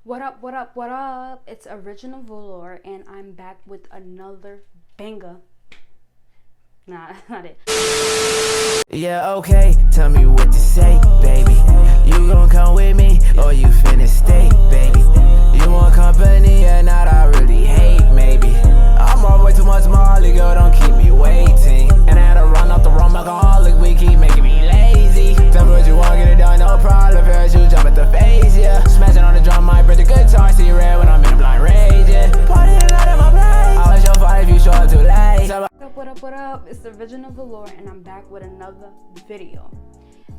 What up, what up, what up? It's Original Valaur, and I'm back with another banger. Nah, that's not it. Yeah, okay, tell me what to say, baby. You gon' come with me, or you finna stay, baby. You want company, and not I really hate, maybe. I'm all way too much Molly, girl, don't keep me waiting. And I had to run off the wrong alcoholic, we keep making me lazy. Tell me what you want, get it done, no problem. First you jump at the face, yeah. Smashing on the drum, might break the guitar, see red when I'm in a blind rage, yeah. Party a lot in my place, I'll let your fight if you show up too late. What up, what up? It's the Original Valaur, and I'm back with another video.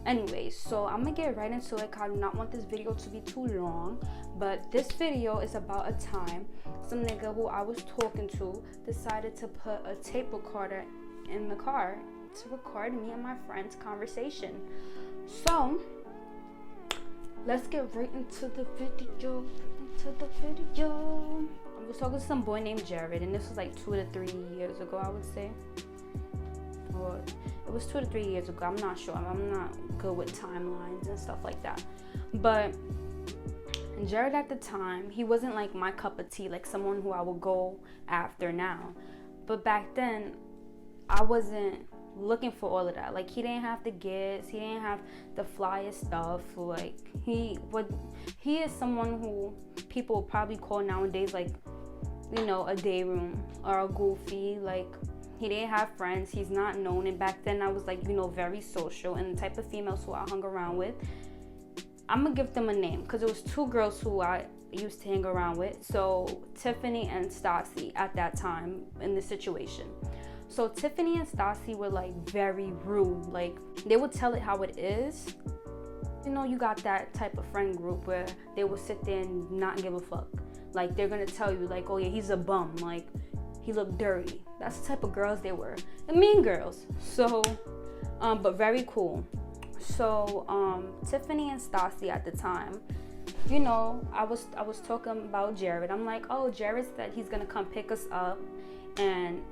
Anyway, so I'm gonna get right into it. I do not want this video to be too long, but this video is about a time some nigga who I was talking to decided to put a tape recorder in the car to record me and my friend's conversation. So let's get right into the video. I was talking to some boy named Jared, and this was like 2 to 3 years ago, I would say. Or it was 2 to 3 years ago. I'm not sure. I'm not good with timelines and stuff like that. But Jared at the time, he wasn't like my cup of tea, like someone who I would go after now. But back then, I wasn't looking for all of that. Like, he didn't have the gifts, he didn't have the flyest stuff. Like, he is someone who people would probably call nowadays, like, you know, a day room or a goofy. Like, he didn't have friends, he's not known. And back then I was like, you know, very social, and the type of females who I hung around with, I'm gonna give them a name because it was 2 girls who I used to hang around with. So Tiffany and Stassi at that time in the situation. So Tiffany and Stassi were like very rude. Like, they would tell it how it is. You know, you got that type of friend group where they would sit there and not give a fuck. Like, they're gonna tell you like, oh yeah, he's a bum, like he looked dirty. That's the type of girls they were. The mean girls. So but very cool. So Tiffany and Stassi at the time, you know, I was talking about Jared. I'm like, oh, Jared said he's gonna come pick us up, and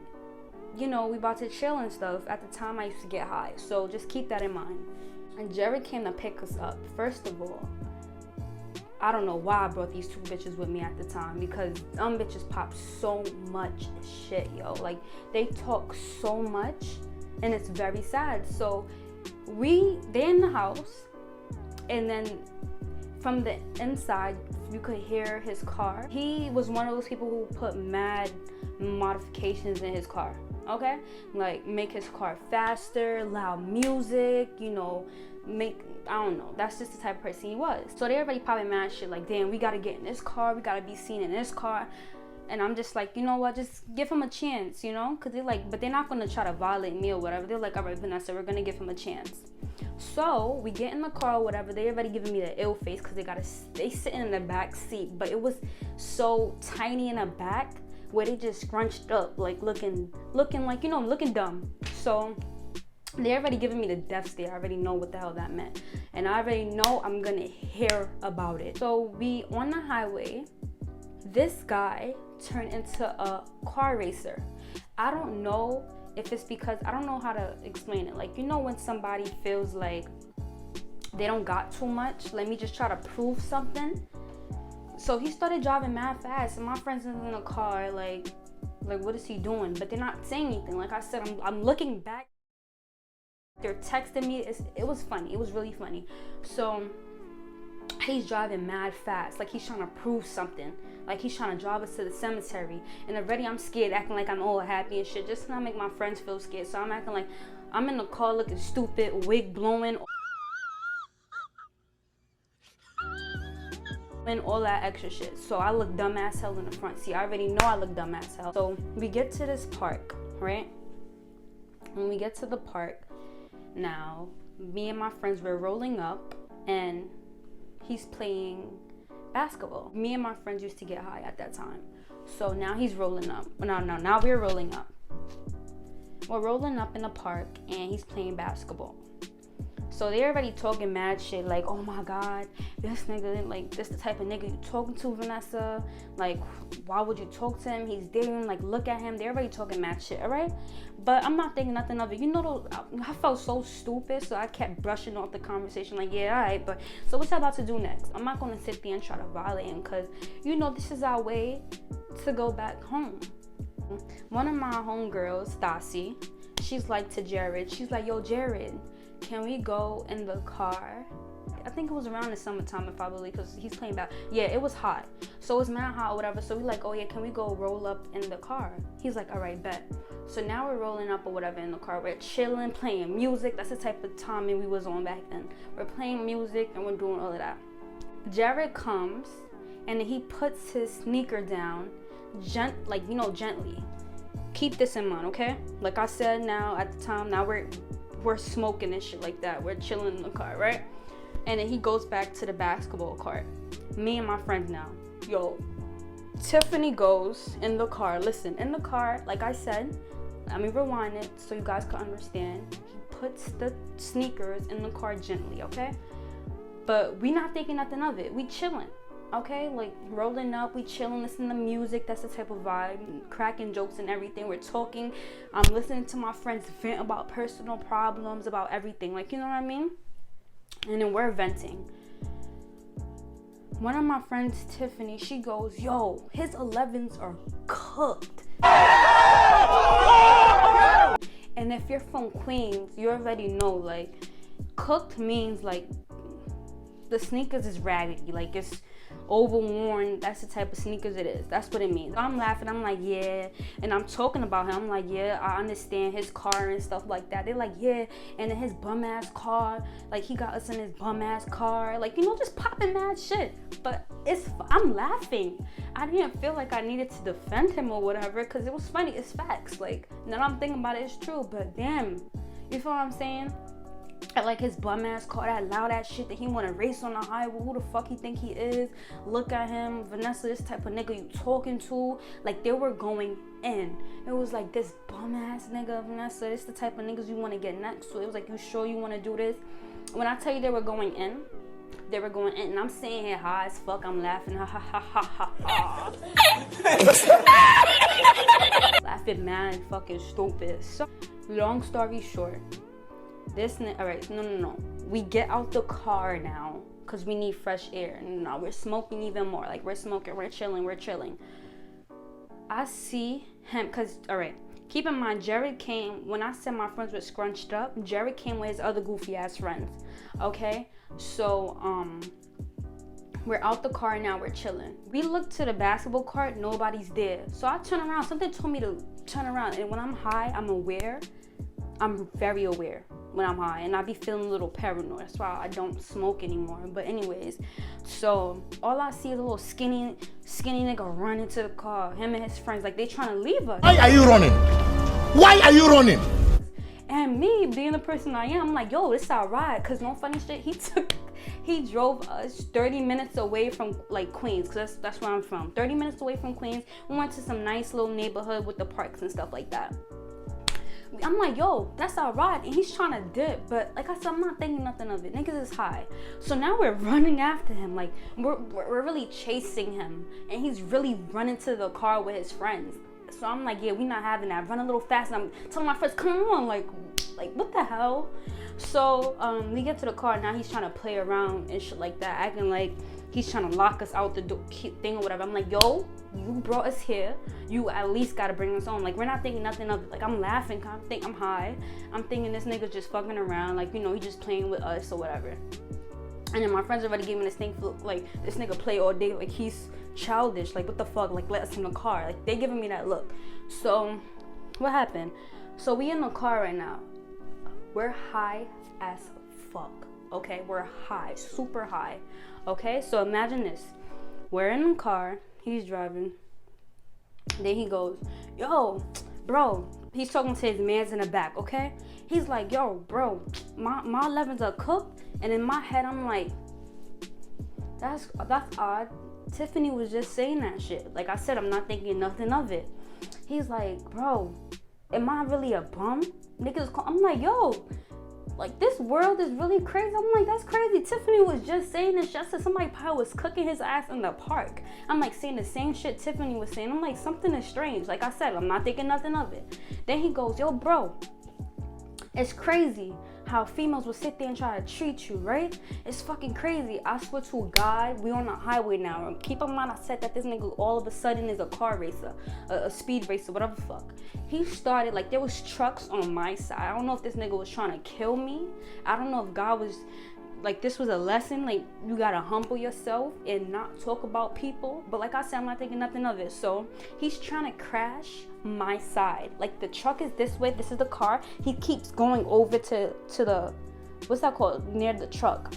you know, we about to chill and stuff. At the time I used to get high, so just keep that in mind. And Jared came to pick us up. First of all, I don't know why I brought these 2 bitches with me at the time, because them bitches pop so much shit, yo. Like, they talk so much, and it's very sad. So they're in the house, and then from the inside you could hear his car. He was one of those people who put mad modifications in his car, okay? Like, make his car faster, loud music, you know, I don't know, that's just the type of person he was. So they everybody popping mad shit like, damn, we gotta get in this car, we gotta be seen in this car. And I'm just like, you know what, just give him a chance, you know? Because they're like, but they're not gonna try to violate me or whatever. They're like, all right, Vanessa, we're gonna give him a chance. So we get in the car or whatever. They already giving me the ill face because they sitting in the back seat, but it was so tiny in the back where they just scrunched up, like looking like, you know, looking dumb. So they already giving me the death stare. I already know what the hell that meant, and I already know I'm gonna hear about it. So we on the highway, this guy turned into a car racer. I don't know if it's because, I don't know how to explain it. Like, you know, when somebody feels like they don't got too much, let me just try to prove something. So he started driving mad fast, and my friends is in the car like what is he doing? But they're not saying anything. Like I said, I'm looking back, they're texting me. It was funny, it was really funny. So he's driving mad fast, like he's trying to prove something, like he's trying to drive us to the cemetery. And already I'm scared, acting like I'm all happy and shit, just to not make my friends feel scared. So I'm acting like I'm in the car looking stupid, wig blowing and all that extra shit. So I look dumb as hell in the front seat. I already know I look dumb as hell. So we get to this park, right? When we get to the park, now me and my friends were rolling up, and he's playing basketball. Me and my friends used to get high at that time. So now he's rolling up. Now we're rolling up. We're rolling up in the park, and he's playing basketball. So they already talking mad shit, like, oh my God, this nigga, like, this the type of nigga you talking to, Vanessa. Like, why would you talk to him? He's dating, like, look at him. They're already talking mad shit, all right? But I'm not thinking nothing of it. You know, I felt so stupid, so I kept brushing off the conversation, like, yeah, all right, but so what's I about to do next? I'm not going to sit there and try to violate him, because, you know, this is our way to go back home. One of my homegirls, Stassi, she's like to Jared, she's like, yo, Jared, can we go in the car? I think it was around the summertime, if I believe, because he's playing back. Yeah, it was hot. So it was mad hot or whatever. So we like, oh yeah, can we go roll up in the car? He's like, all right, bet. So now we're rolling up or whatever in the car. We're chilling, playing music. That's the type of timing we was on back then. We're playing music and we're doing all of that. Jared comes and he puts his sneaker down, gently. Keep this in mind, okay? Like I said, now at the time, now we're smoking and shit like that. We're chilling in the car, right? And then he goes back to the basketball court. Me and my friend now. Yo, Tiffany goes in the car. Listen, in the car, like I said, let me rewind it so you guys can understand. He puts the sneakers in the car gently, okay? But we not thinking nothing of it. We chilling, okay? Like rolling up, we chilling, listening to music. That's the type of vibe. Cracking jokes and everything. We're talking. I'm listening to my friends vent about personal problems, about everything. Like, you know what I mean? And then we're venting. One of my friends, Tiffany, she goes, yo, his 11s are cooked. And if you're from Queens, you already know, like, cooked means, like, the sneakers is raggedy. Like, it's overworn. That's the type of sneakers it is. That's what it means. I'm laughing. I'm like, yeah. And I'm talking about him. I'm like, yeah, I understand his car and stuff like that. They're like, yeah. And then his bum ass car. Like, he got us in his bum ass car. Like, you know, just popping mad shit. But I'm laughing. I didn't feel like I needed to defend him or whatever, because it was funny. It's facts. Like, now I'm thinking about it, it's true. But damn, you feel what I'm saying? I like his bum ass car, that loud ass shit that he wanna race on the highway. Who the fuck he think he is? Look at him, Vanessa, this type of nigga you talking to. Like, they were going in. It was like, this bum ass nigga, Vanessa, this the type of niggas you wanna get next to. It was like, you sure you wanna do this? When I tell you they were going in, and I'm saying here high as fuck, I'm laughing, ha ha ha ha ha ha. Laughing mad fucking stupid. So, long story short, alright, no. We get out the car now, because we need fresh air. No, we're smoking even more. Like, we're smoking, we're chilling. I see him, because, alright, keep in mind, Jared came, when I said my friends were scrunched up, Jared came with his other goofy ass friends, okay? So, we're out the car now, we're chilling. We look to the basketball court, nobody's there. So I turn around, something told me to turn around, and when I'm high, I'm very aware when I'm high, and I be feeling a little paranoid. That's why I don't smoke anymore. But anyways, so all I see is a little skinny nigga run into the car, him and his friends, like they trying to leave us. Why are you running? And me being the person I am, I'm like, yo, it's alright, cause no funny shit, he drove us 30 minutes away from like Queens, cause that's where I'm from. 30 minutes away from Queens. We went to some nice little neighborhood with the parks and stuff like that. I'm like, yo, that's alright, and he's trying to dip, but like I said, I'm not thinking nothing of it. Niggas is high. So now we're running after him, like we're really chasing him, and he's really running to the car with his friends. So I'm like, yeah, we not having that. Run a little fast, and I'm telling my friends, come on, like what the hell? So we get to the car, now he's trying to play around and shit like that, acting like he's trying to lock us out the door, thing or whatever. I'm like, yo, you brought us here. You at least gotta bring us home. Like, we're not thinking nothing of it. Like, I'm laughing, I'm high. I'm thinking this nigga just fucking around. Like, you know, he just playing with us or whatever. And then my friends already gave me this thing for, like, this nigga play all day. Like, he's childish. Like, what the fuck? Like, let us in the car. Like, they giving me that look. So, what happened? So, we in the car right now. We're high as fuck. Okay? We're high. Super high. Okay? So, imagine this. We're in the car. He's driving. Then he goes, yo, bro. He's talking to his mans in the back, okay? He's like, yo, bro, my 11s are cooked. And in my head, I'm like, that's odd. Tiffany was just saying that shit. Like I said, I'm not thinking nothing of it. He's like, bro, am I really a bum? Niggas call. I'm like, yo, Like, this world is really crazy. I'm like, that's crazy. Tiffany was just saying this just as somebody probably was cooking his ass in the park. I'm like saying the same shit Tiffany was saying. I'm like, something is strange. Like I said, I'm not thinking nothing of it. Then he goes, yo, bro, it's crazy how females will sit there and try to treat you, right? It's fucking crazy. I swear to God, we on a highway now. And keep in mind, I said that this nigga all of a sudden is a car racer, a speed racer, whatever the fuck. He started, like, there was trucks on my side. I don't know if this nigga was trying to kill me. I don't know if God was, like, this was a lesson. Like, you gotta humble yourself and not talk about people. But like I said, I'm not thinking nothing of it. So he's trying to crash my side. Like, the truck is this way, this is the car. He keeps going over to the, what's that called, near the truck.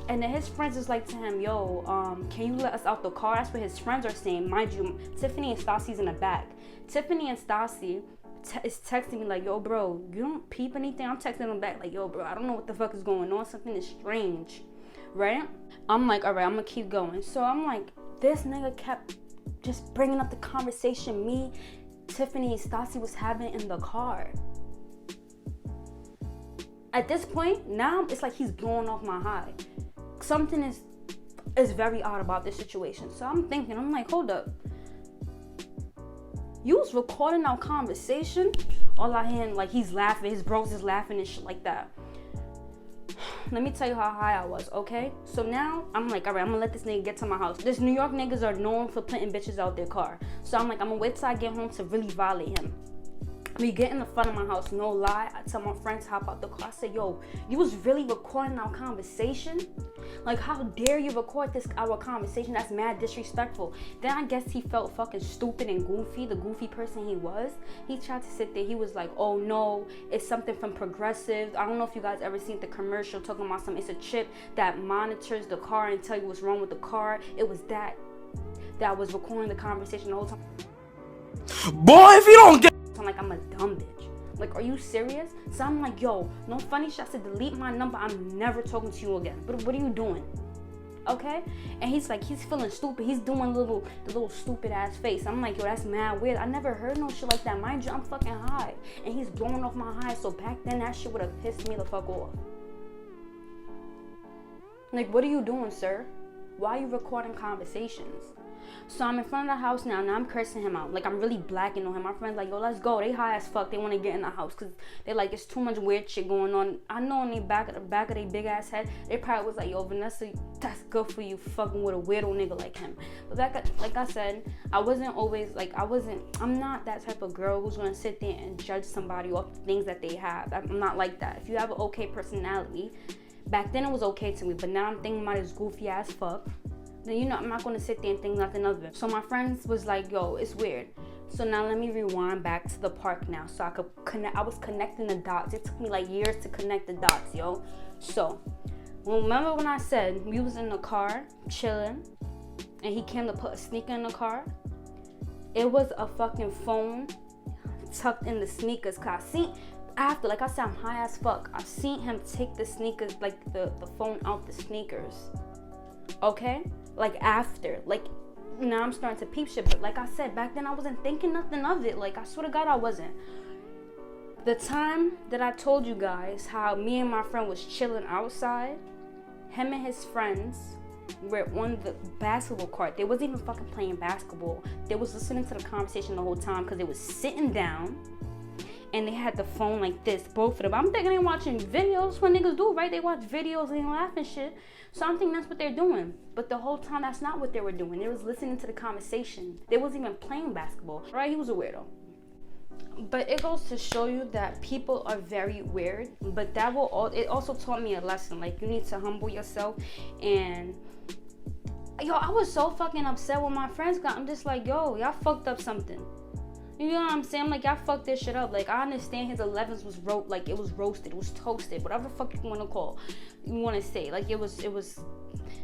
And then his friends is like to him, yo, can you let us out the car? That's what his friends are saying. Mind you, Tiffany and Stassi's in the back. Tiffany and Stassi is texting me like, yo, bro, you don't peep anything? I'm texting them back like, yo, bro, I don't know what the fuck is going on. Something is strange, right? I'm like, all right, I'm gonna keep going. So I'm like, this nigga kept just bringing up the conversation me, Tiffany, and Stassi was having in the car. At this point, now it's like he's blowing off my high. Something is very odd about this situation. So I'm thinking, I'm like, hold up. You was recording our conversation? All I hear, like, he's laughing, his bros is laughing and shit like that. Let me tell you how high I was, okay? So now, I'm like, all right, I'm gonna let this nigga get to my house. This New York niggas are known for putting bitches out their car. So I'm like, I'm gonna wait till I get home to really violate him. We get in the front of my house, no lie. I tell my friends to hop out the car. I say, yo, you was really recording our conversation? Like, how dare you record our conversation? That's mad disrespectful. Then I guess he felt fucking stupid and goofy, the goofy person he was. He tried to sit there. He was like, oh no, it's something from Progressive. I don't know if you guys ever seen the commercial talking about something. It's a chip that monitors the car and tell you what's wrong with the car. It was that was recording the conversation the whole time. Boy, if you don't get... I'm like, I'm a dumb bitch. Like, are you serious? So I'm like, yo, no funny shit. I said, delete my number. I'm never talking to you again. But what are you doing? Okay? And he's like, he's feeling stupid. He's doing the little stupid ass face. I'm like, yo, that's mad weird. I never heard no shit like that. Mind you, I'm fucking high. And he's blowing off my high. So back then, that shit would have pissed me the fuck off. Like, what are you doing, sir? Why are you recording conversations? So I'm in front of the house now, and I'm cursing him out. Like, I'm really blacking on him. My friends like, yo, let's go. They high as fuck. They want to get in the house because they're like, it's too much weird shit going on. I know in the back of their big ass head, they probably was like, yo, Vanessa, that's good for you fucking with a weirdo nigga like him. But like I said, I'm not that type of girl who's going to sit there and judge somebody off the things that they have. I'm not like that. If you have an okay personality, back then it was okay to me, but now I'm thinking about this goofy ass fuck. Then, you know, I'm not going to sit there and think nothing of it. So my friends was like, yo, it's weird. So now let me rewind back to the park now so I could connect. I was connecting the dots. It took me like years to connect the dots, yo. So, remember when I said we was in the car chilling and he came to put a sneaker in the car? It was a fucking phone tucked in the sneakers. Cause I seen, after, like I said, I'm high as fuck. I seen him take the sneakers, like the phone out the sneakers. Okay? Like after, like now I'm starting to peep shit, but like I said, back then I wasn't thinking nothing of it. Like, I swear to God, I wasn't. The time that I told you guys how me and my friend was chilling outside, him and his friends were on the basketball court. They wasn't even fucking playing basketball. They was listening to the conversation the whole time because they was sitting down and they had the phone like this, both of them. I'm thinking they watching videos. What niggas do, right? They watch videos and they laugh and shit. So I'm thinking that's what they're doing. But the whole time, that's not what they were doing. They was listening to the conversation. They wasn't even playing basketball, right? He was a weirdo. But it goes to show you that people are very weird. But it also taught me a lesson. Like, you need to humble yourself. And yo, I was so fucking upset when my friends got. I'm just like, yo, y'all fucked up something. You know what I'm saying? Like, y'all fucked this shit up. Like, I understand his 11s was like, it was roasted, it was toasted, whatever the fuck you want to say. Like, it was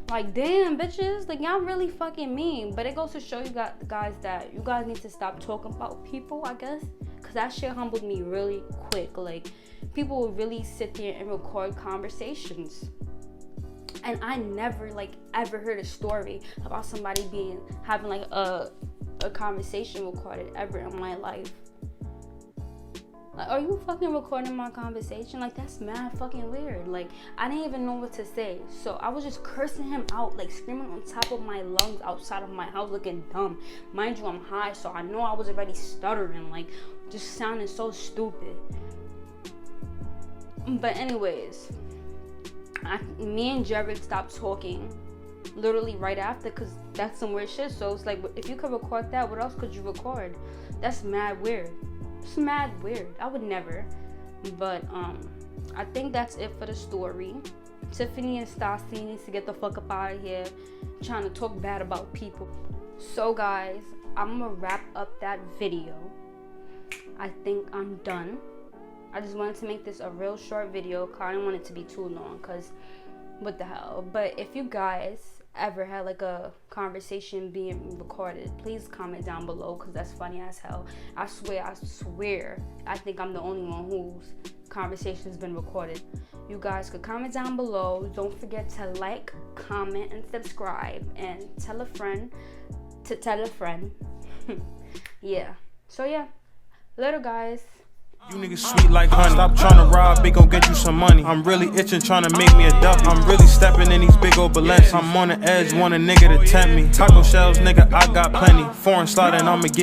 like, damn, bitches, like, y'all really fucking mean. But it goes to show you guys that you guys need to stop talking about people, I guess, because that shit humbled me really quick. Like, people will really sit there and record conversations. And I never, like, ever heard a story about somebody having like a conversation recorded ever in my life. Like, are you fucking recording my conversation? Like, that's mad fucking weird. Like, I didn't even know what to say. So I was just cursing him out, like screaming on top of my lungs outside of my house looking dumb. Mind you, I'm high, so I know I was already stuttering, like just sounding so stupid. But anyways, me and Jared stopped talking literally right after, because that's some weird shit. So it's like, if you could record that, what else could you record? That's mad weird. It's mad weird. I would never. But I think that's it for the story. Tiffany and Stassi needs to get the fuck up out of here trying to talk bad about people. So guys, I'm gonna wrap up that video. I think I'm done. I just wanted to make this a real short video because I didn't want it to be too long, because what the hell. But if you guys ever had like a conversation being recorded, please comment down below, because that's funny as hell. I swear I think I'm the only one whose conversation has been recorded. You guys could comment down below. Don't forget to like, comment, and subscribe, and tell a friend to tell a friend. Yeah, so yeah, later guys. You niggas sweet like honey. Stop trying to rob, big gon' get you some money. I'm really itching trying to make me a duck. I'm really stepping in these big old Balenciagas. I'm on the edge, want a nigga to tempt me. Taco shells, nigga, I got plenty. Foreign slide and I'ma get